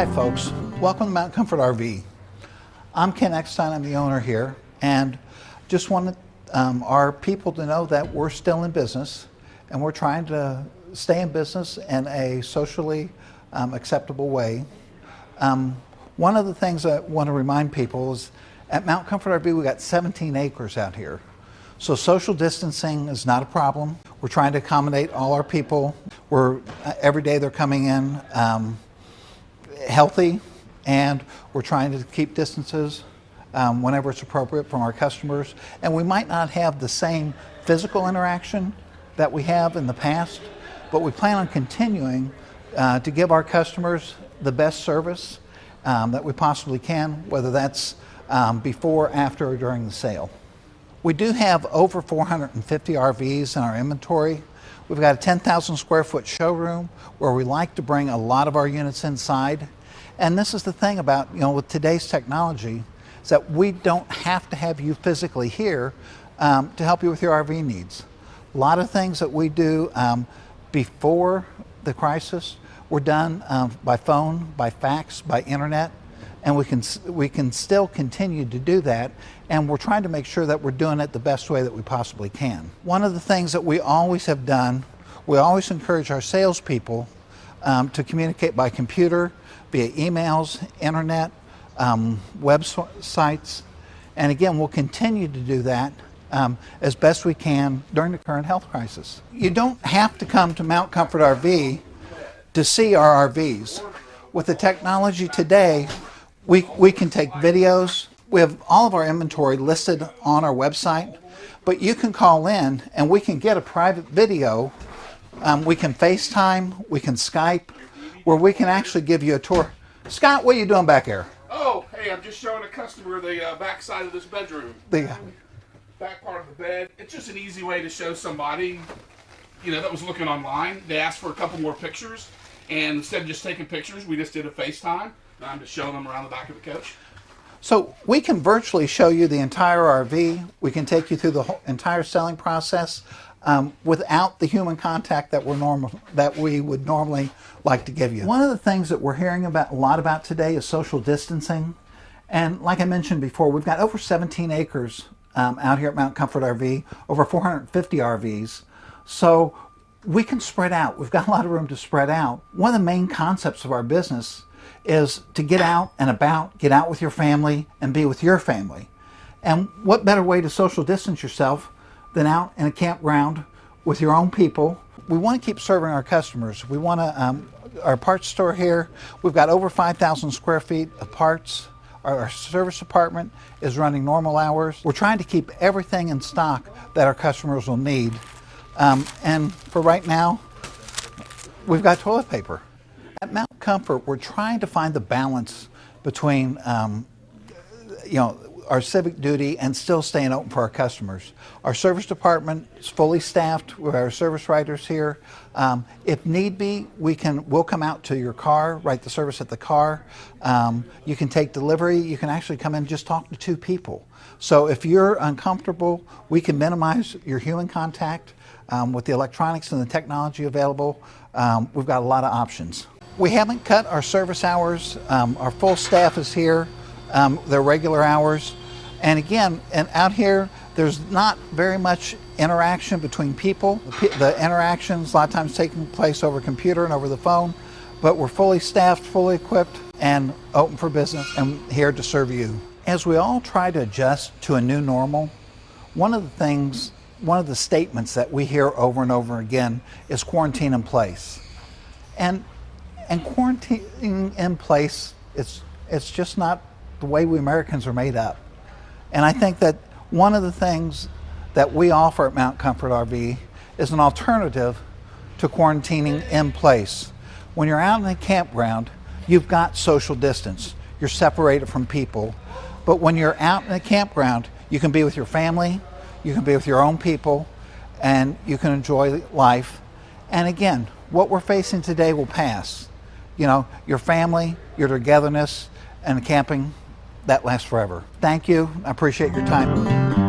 Hi folks, welcome to Mount Comfort RV. I'm Ken Eckstein, I'm the owner here, and just wanted our people to know that we're still in business and we're trying to stay in business in a socially acceptable way. One of the things I want to remind people is at Mount Comfort RV we got 17 acres out here. So social distancing is not a problem. We're trying to accommodate all our people. Every day they're coming in healthy, and we're trying to keep distances whenever it's appropriate from our customers. And we might not have the same physical interaction that we have in the past, but we plan on continuing to give our customers the best service that we possibly can, whether that's before, after, or during the sale. We do have over 450 RVs in our inventory. We've got a 10,000 square foot showroom where we like to bring a lot of our units inside. And this is the thing about, with today's technology, is that we don't have to have you physically here to help you with your RV needs. A lot of things that we do before the crisis were done by phone, by fax, by internet, and we can still continue to do that, and we're trying to make sure that we're doing it the best way that we possibly can. One of the things that we always have done, we always encourage our salespeople to communicate by computer, via emails, internet, websites, and again, we'll continue to do that as best we can during the current health crisis. You don't have to come to Mount Comfort RV to see our RVs. With the technology today, we can take videos. We have all of our inventory listed on our website, but you can call in and we can get a private video. We can FaceTime, we can Skype, where we can actually give you a tour. Scott, what are you doing back here? Oh, hey, I'm just showing a customer the back side of this bedroom. The back part of the bed. It's just an easy way to show somebody, that was looking online. They asked for a couple more pictures, and instead of just taking pictures, we just did a FaceTime. And I'm just showing them around the back of the coach. So we can virtually show you the entire RV. We can take you through the whole entire selling process without the human contact that we would normally like to give you. One of the things that we're hearing a lot about today is social distancing. And like I mentioned before, we've got over 17 acres out here at Mount Comfort RV, over 450 RVs. So we can spread out. We've got a lot of room to spread out. One of the main concepts of our business is to get out and about, get out with your family and be with your family. And what better way to social distance yourself than out in a campground with your own people. We want to keep serving our customers. We want to, our parts store here, we've got over 5,000 square feet of parts. Our service department is running normal hours. We're trying to keep everything in stock that our customers will need. And for right now, we've got toilet paper. At Mount Comfort, we're trying to find the balance between our civic duty and still staying open for our customers. Our service department is fully staffed with our service writers here. If need be, we'll come out to your car, write the service at the car. You can take delivery. You can actually come in and just talk to two people. So if you're uncomfortable, we can minimize your human contact with the electronics and the technology available. We've got a lot of options. We haven't cut our service hours. Our full staff is here. Their regular hours. And again, out here, there's not very much interaction between people. The interactions a lot of times taking place over computer and over the phone, but we're fully staffed, fully equipped, and open for business and here to serve you. As we all try to adjust to a new normal, one of the statements that we hear over and over again is quarantine in place. And quarantining in place, it's just not the way we Americans are made up. And I think that one of the things that we offer at Mount Comfort RV is an alternative to quarantining in place. When you're out in a campground, you've got social distance. You're separated from people. But when you're out in a campground, you can be with your family, you can be with your own people, and you can enjoy life. And again, what we're facing today will pass. Your family, your togetherness, and camping, that lasts forever. Thank you. I appreciate your time.